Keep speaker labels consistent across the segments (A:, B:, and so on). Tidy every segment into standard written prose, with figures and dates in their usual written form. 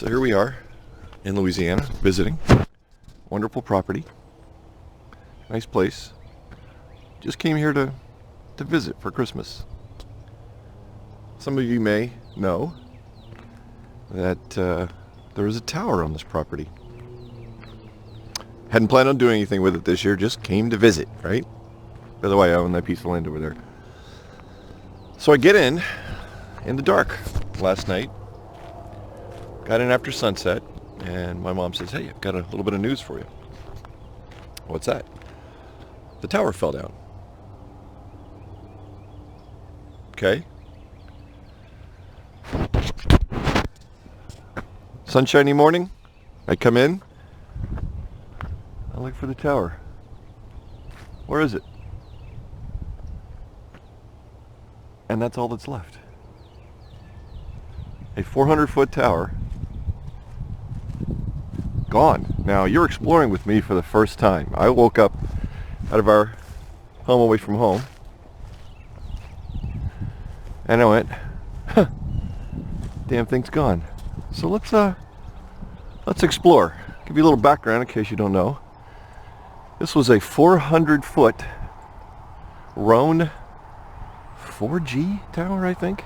A: So here we are in Louisiana visiting. Wonderful property. Nice place. Just came here to visit for Christmas. Some of you may know that there is a tower on this property. Hadn't planned on doing anything with it this year, just came to visit, right? By the way, I own that piece of land over there. So I get in the dark last night. Got in after sunset, and my mom says, "Hey, I've got a little bit of news for you." What's that? The tower fell down. Okay. Sunshiny morning. I come in. I look for the tower. Where is it? And that's all that's left. A 400-foot tower. Gone. Now, you're exploring with me for the first time. I woke up out of our home away from home. And I went, huh, damn thing's gone. So let's explore. Give you a little background in case you don't know. This was a 400-foot Rohn 4G tower, I think.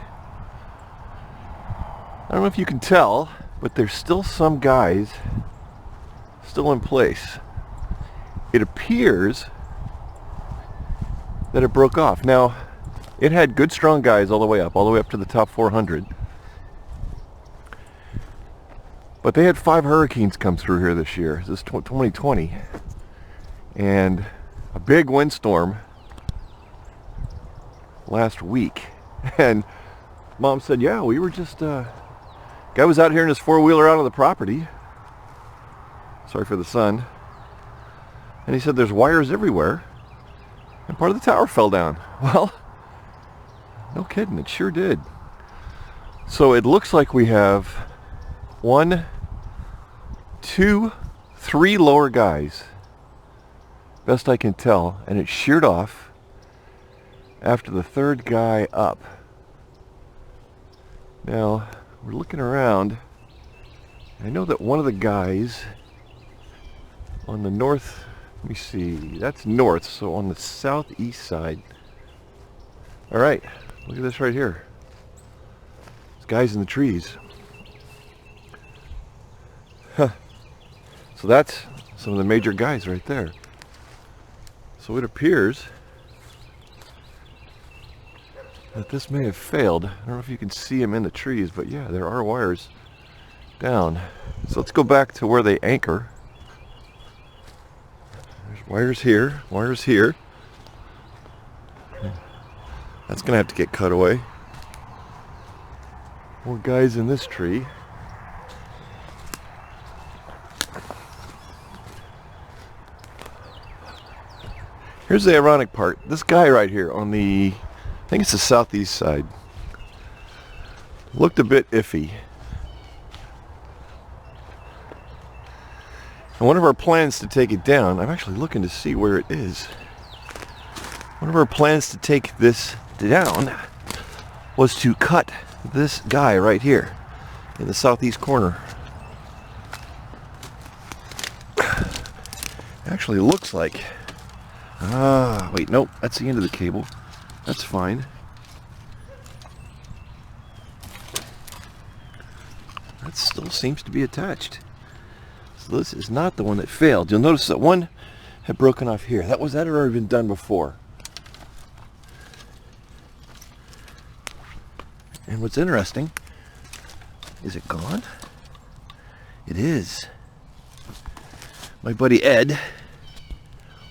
A: I don't know if you can tell, but there's still some guys still in place. It appears that it broke off. Now, it had good strong guys all the way up to the top 400. But they had 5 hurricanes come through here this year. This is 2020. And a big windstorm last week. And Mom said, yeah, we were just, guy was out here in his 4-wheeler out on the property. Sorry for the sun. And he said there's wires everywhere. And part of the tower fell down. Well, no kidding, it sure did. So it looks like we have 1, 2, 3 lower guys, best I can tell, and it sheared off after the 3rd guy up. Now, we're looking around. I know that one of the guys on the north, let me see, that's north, so on the southeast side. All right, look at this right here. There's guys in the trees. Huh. So that's some of the major guys right there. So it appears that this may have failed. I don't know if you can see them in the trees, but yeah, there are wires down. So let's go back to where they anchor. There's wires here, wires here. That's gonna have to get cut away. More guys in this tree. Here's the ironic part. This guy right here on the, I think it's the southeast side, looked a bit iffy. And one of our plans to take it down, I'm actually looking to see where it is. One of our plans to take this down was to cut this guy right here in the southeast corner. Actually looks like, wait, nope, that's the end of the cable. That's fine. That still seems to be attached. So this is not the one that failed. You'll notice that one had broken off here. That had already been done before. And what's interesting, is it gone? It is. My buddy Ed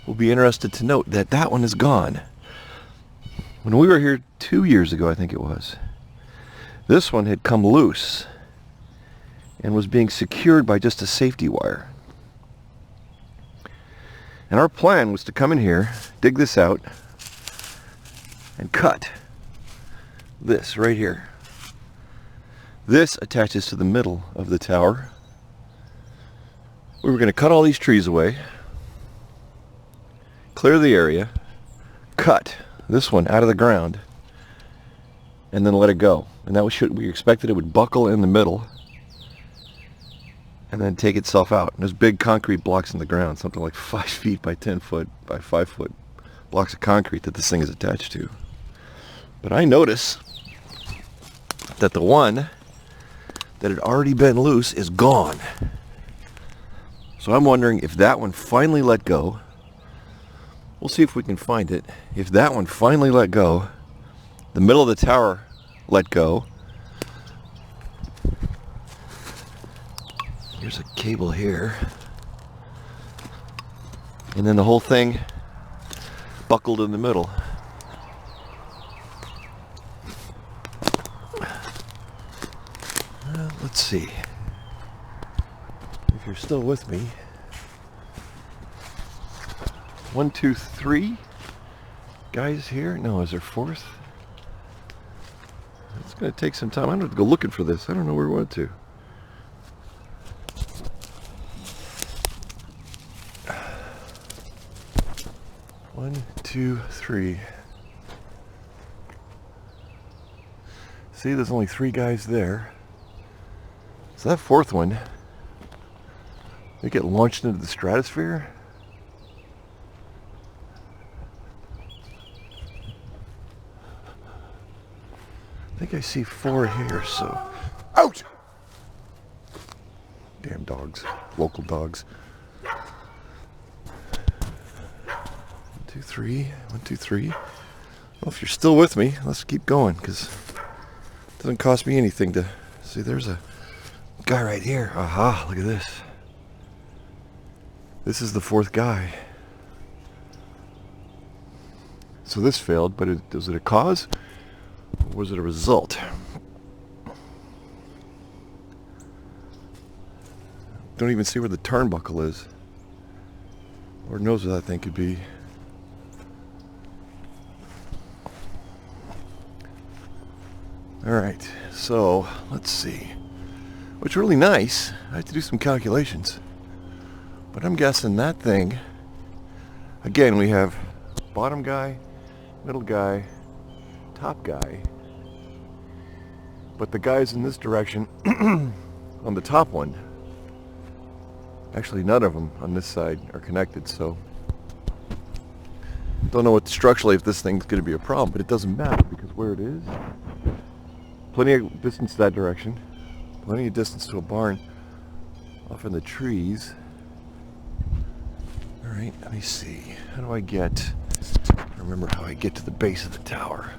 A: will be interested to note that that one is gone. When we were here 2 years ago, I think it was, this one had come loose and was being secured by just a safety wire. And our plan was to come in here, dig this out, and cut this right here. This attaches to the middle of the tower. We were going to cut all these trees away, clear the area, cut this one out of the ground, and then let it go. And that was we expected it would buckle in the middle and then take itself out. And there's big concrete blocks in the ground, something like 5 feet by 10 foot by 5 foot blocks of concrete that this thing is attached to. But I notice that the one that had already been loose is gone. So I'm wondering if that one finally let go. We'll see if we can find it. If that one finally let go, the middle of the tower let go. Here's a cable here. And then the whole thing buckled in the middle. Let's see. If you're still with me. 1, 2, 3 guys here. No, is there 4th? It's going to take some time. I'm going to have to go looking for this. I don't know where we went to. One, 2, 3. See, there's only 3 guys there. So that 4th one, they get launched into the stratosphere. I think I see 4 here, so... Ouch! Damn dogs. Local dogs. 1, 2, 3. 1, 2, 3. Well, if you're still with me, let's keep going, because it doesn't cost me anything to... See, there's a guy right here. Aha, look at this. This is the 4th guy. So this failed, but was it a cause? Or was it a result? Don't even see where the turnbuckle is. Lord knows what that thing could be. Alright, so let's see. What's really nice, I have to do some calculations. But I'm guessing that thing, again, we have bottom guy, middle guy, top guy. But the guys in this direction, on the top one, actually none of them on this side are connected, so don't know what structurally if this thing's going to be a problem, but it doesn't matter because where it is, plenty of distance that direction, plenty of distance to a barn off in the trees. Alright, let me see. How do I get... remember how I get to the base of the tower.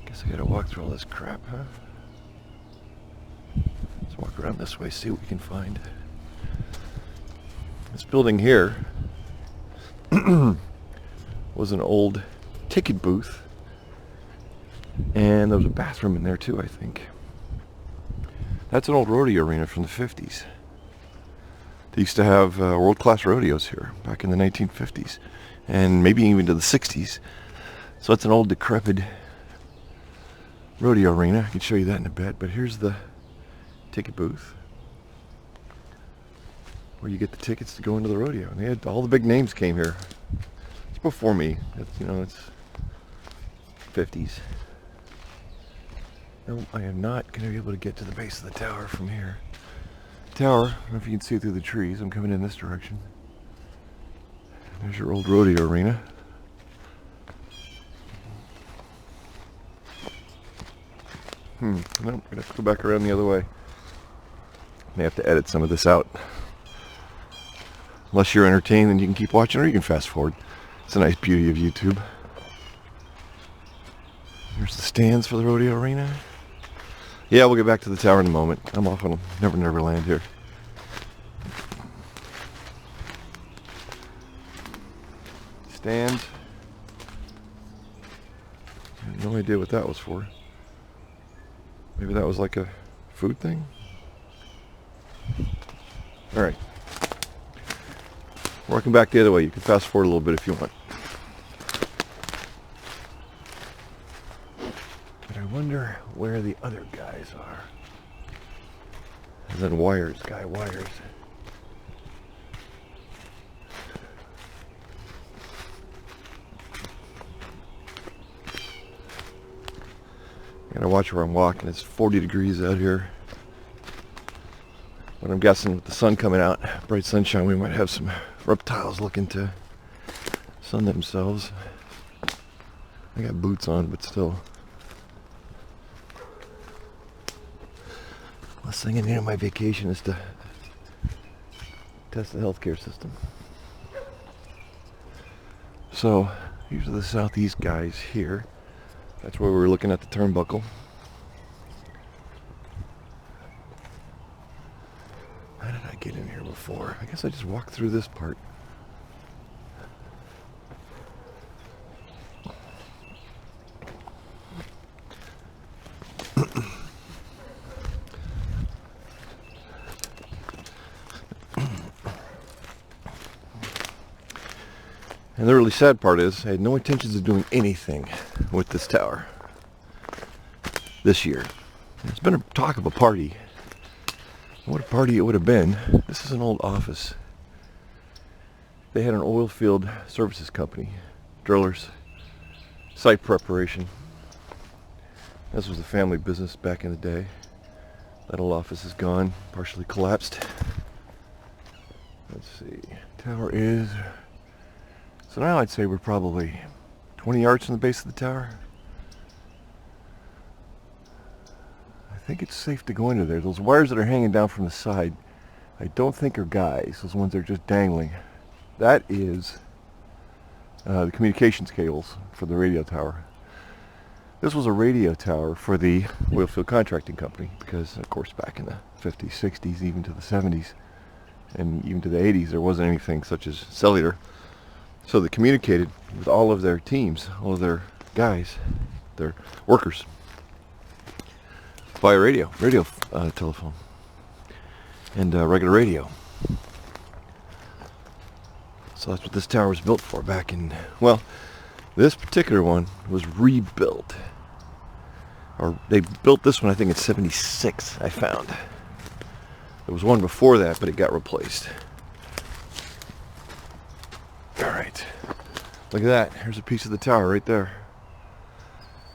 A: Guess I gotta walk through all this crap, huh? Let's walk around this way, see what we can find. This building here was an old ticket booth, and there was a bathroom in there too, I think. That's an old rodeo arena from the 50s. They used to have world-class rodeos here back in the 1950s, and maybe even to the 60s. So it's an old decrepit rodeo arena. I can show you that in a bit, but here's the ticket booth where you get the tickets to go into the rodeo. And they had all the big names came here. It's before me. It's, you know, it's 50s. No, I am not going to be able to get to the base of the tower from here. Tower, I don't know if you can see through the trees. I'm coming in this direction. There's your old rodeo arena. No, I'm going to have to go back around the other way. May have to edit some of this out. Unless you're entertained, then you can keep watching, or you can fast forward. It's a nice beauty of YouTube. There's the stands for the rodeo arena. Yeah, we'll get back to the tower in a moment. I'm off on Never Never Land here. Stands. I have no idea what that was for. Maybe that was like a food thing? Alright. Working back the other way. You can fast forward a little bit if you want. But I wonder where the other guys are. And then wires, guy wires. Gotta watch where I'm walking. It's 40 degrees out here. But I'm guessing with the sun coming out, bright sunshine, we might have some reptiles looking to sun themselves. I got boots on, but still. Last thing I need on my vacation is to test the healthcare system. So, these are the southeast guys here. That's where we were looking at the turnbuckle. How did I get in here before? I guess I just walked through this part. And the really sad part is I had no intentions of doing anything with this tower this year. It's been a talk of a party. What a party it would have been. This is an old office. They had an oil field services company, drillers, site preparation. This was a family business back in the day. That old office is gone, partially collapsed. Let's see, tower is... So now I'd say we're probably 20 yards from the base of the tower. I think it's safe to go into there. Those wires that are hanging down from the side, I don't think are guys. Those ones that are just dangling. That is the communications cables for the radio tower. This was a radio tower for the oilfield contracting company because, of course, back in the 50s, 60s, even to the 70s, and even to the 80s, there wasn't anything such as cellular. So they communicated with all of their teams, all of their guys, their workers, via radio telephone, and regular radio. So that's what this tower was built for back in, well, this particular one was rebuilt. Or they built this one, I think, in '76, I found. There was one before that, but it got replaced. Alright, look at that. Here's a piece of the tower right there.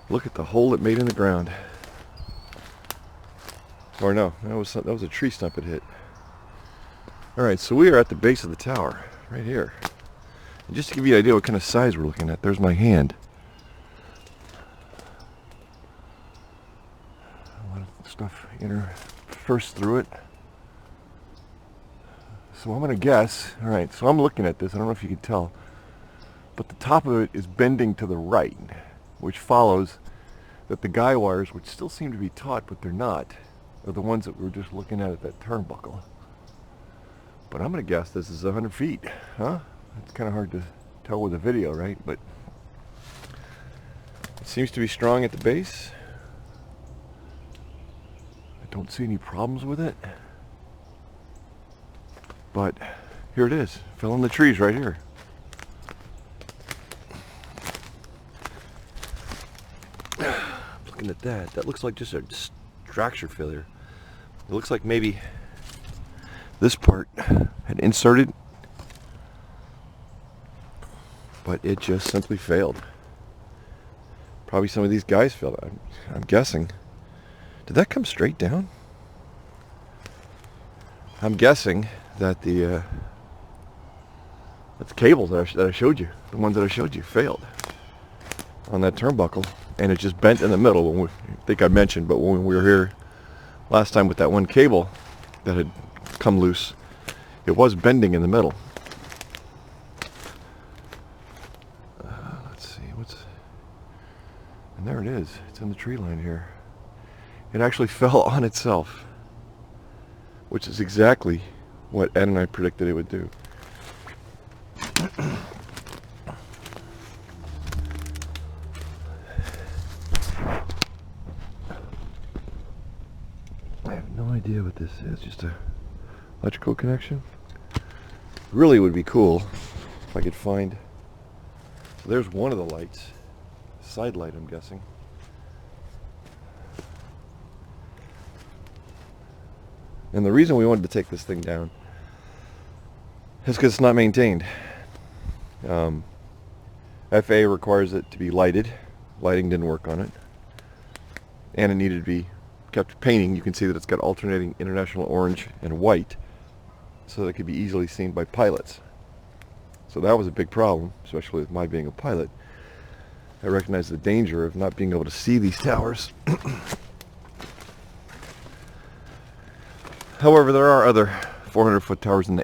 A: Look at the hole it made in the ground. Or no, that was a tree stump it hit. Alright, so we are at the base of the tower, right here. And just to give you an idea what kind of size we're looking at, there's my hand. A lot of stuff first through it. So I'm going to guess, alright, so I'm looking at this, I don't know if you can tell, but the top of it is bending to the right, which follows that the guy wires, which still seem to be taut, but they're not, are the ones that we were just looking at that turnbuckle. But I'm going to guess this is 100 feet, huh? It's kind of hard to tell with a video, right? But it seems to be strong at the base. I don't see any problems with it. But here it is, fell in the trees right here. Looking at that, that looks like just a structure failure. It looks like maybe this part had inserted, but it just simply failed. Probably some of these guys failed. I'm guessing. Did that come straight down? I'm guessing that the cables that I showed you, the ones that I showed you, failed on that turnbuckle, and it just bent in the middle. I think I mentioned, but when we were here last time with that one cable that had come loose, it was bending in the middle. Let's see, and there it is. It's in the tree line here. It actually fell on itself, which is exactly what Ed and I predicted it would do. I have no idea what this is, just a electrical connection. Really would be cool if I could find, so there's one of the lights, side light I'm guessing. And the reason we wanted to take this thing down is because it's not maintained. FAA requires it to be lighted. Lighting didn't work on it. and it needed to be kept painting. You can see that it's got alternating international orange and white, so that it could be easily seen by pilots. So that was a big problem, especially with my being a pilot. I recognize the danger of not being able to see these towers. However, there are other 400-foot towers in the